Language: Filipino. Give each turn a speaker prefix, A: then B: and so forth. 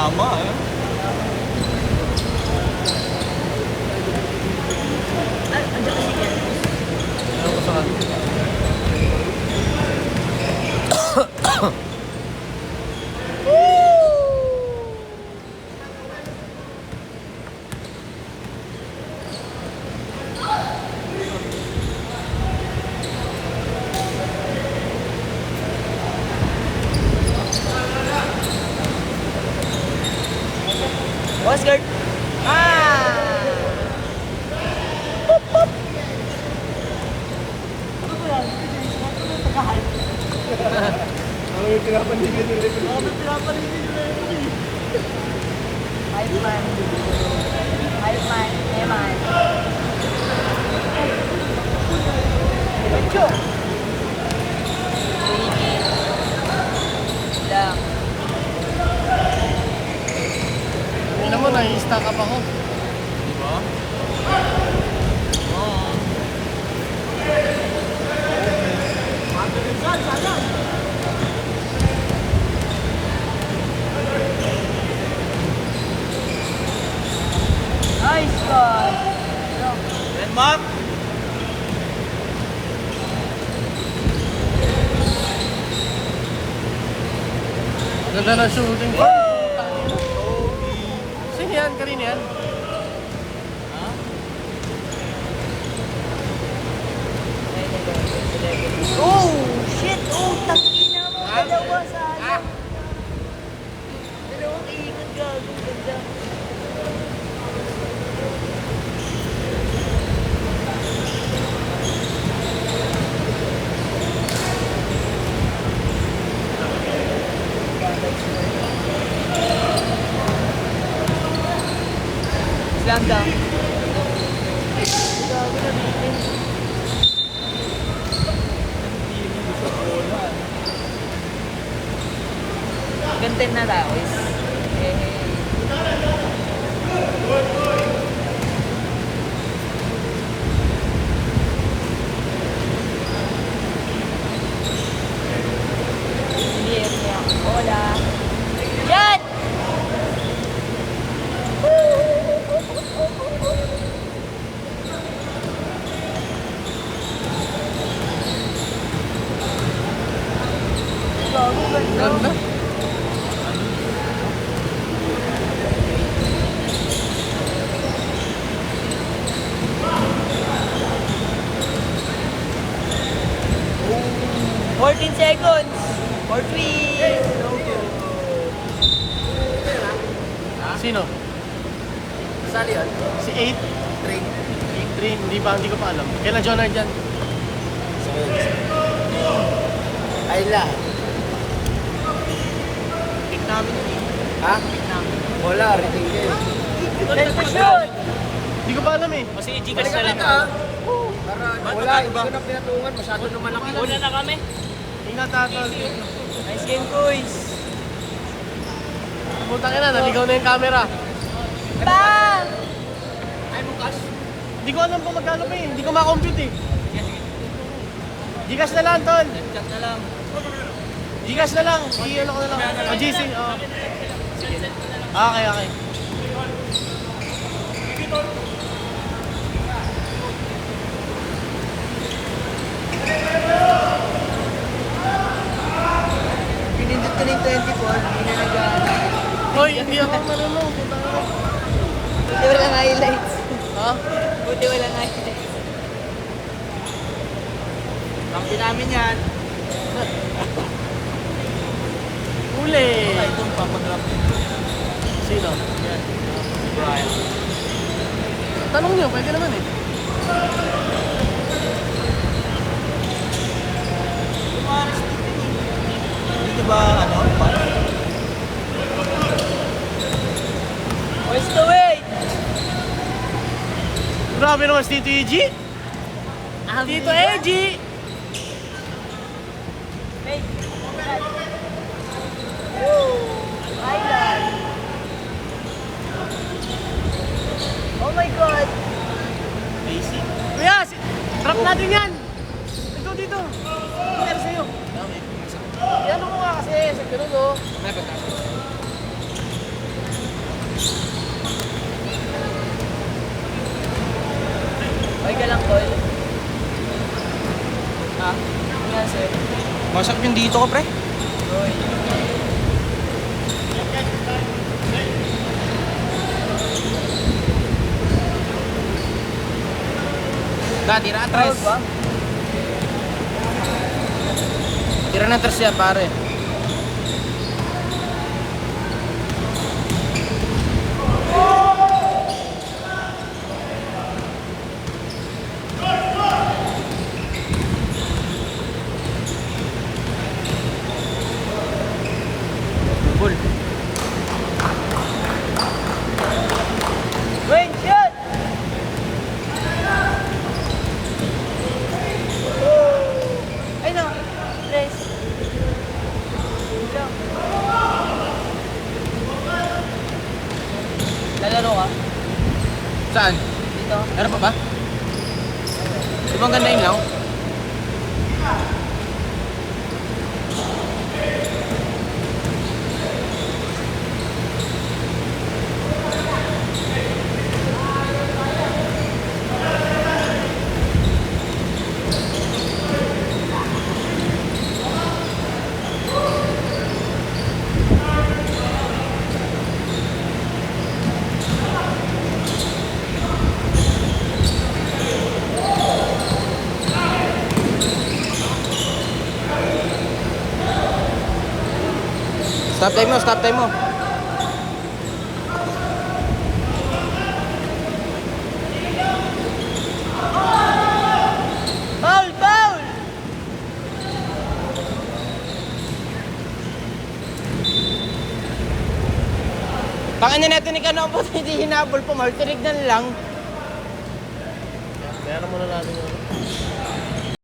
A: Tama eh.
B: Andiyan kasi yan.
C: Ano ko sa kanila?
B: Oscar! Ah! Ano ba yan? Pagka-hype.
C: Ano yung pinapanigin nila?
B: Ano pinapanigin nila yun? Hype man. Hype man. Eman. Medyo. Winnie. Lang.
C: Alam mo, nai-stack up ako.
A: Diba? Oo.
B: Nice one.
A: Denmark!
C: Ganda ng shooting ko. Sino yan? Kanina yan?
B: Oh, shit! Oh, tangina mo. Dalawa sa ano. Dalawang ikot gago. Ganda. Slam dunk. Gago na bitin. Gantin na tao is. Liit niya. Hola. Yan! Gago, ganda.
C: Ganda.
B: Oh, 14 seconds. For 3.
C: Sino?
A: Sali yun?
C: Si 8? 8-3. Hindi ko pa alam. Kailan Jonard yan?
A: Ayla. Pick namin yun eh. Ha? Pick namin. Wala, rating kayo.
B: Time to shoot.
C: Hindi ko pa alam eh.
A: O sige, Gcash na lang. Wala, iba na pinatungan. Masyado naman ang
B: Una na kami.
C: Ingat tatol.
B: Nice game, boys.
C: Putang ina, naligaw na yung camera.
B: Bang!
A: Ay, bukas.
C: Hindi ko alam kung magkano pa eh. Hindi ko ma-compute eh. Gcash na lang, tol.
A: Chat na lang.
C: Gcash na lang. I-ano ko na lang. O GC. Oh. Okay, okay.
B: Pinindot ko na yung 24. Hindi na nag-ano.
C: Hoy, hindi ako marunong. Putang ina.
B: Buti walang highlights.
C: Ha?
B: Buti walang highlights.
A: Kampi namin yan.
C: Uli.
A: Itong papagrap.
C: Sino?
A: Yan. Si Brian.
C: Tanong nyo, pwede naman eh.
A: Dito ba, ano?
B: Where's the wait?
C: Grabe naman si Tito EG. Tito EG.
B: Wait. Woo! Highlight. Oh my God.
A: Basic.
C: Kuya, trap natin yan. Ito dito. Meron sa'yo. Yan mo nga kasi. Sa ganun oh.
A: May pagkakit.
C: Masakit yung dito ko, pre. Tira atras.
B: Foul ba?
C: Tira na atras siya, pare. Ball.
B: Wayne, shoot! Ay no, tres. Ito. Lalaro ka?
C: Saan?
B: Dito.
C: Meron pa ba? Di ba ang ganda yun lang? Stop time mo, stop time mo.
B: Foul! Foul!
C: Tangin na natin ni Kanopo, hindi hinabol po, Mark. Tinignan lang.
D: Kaya na muna natin yun.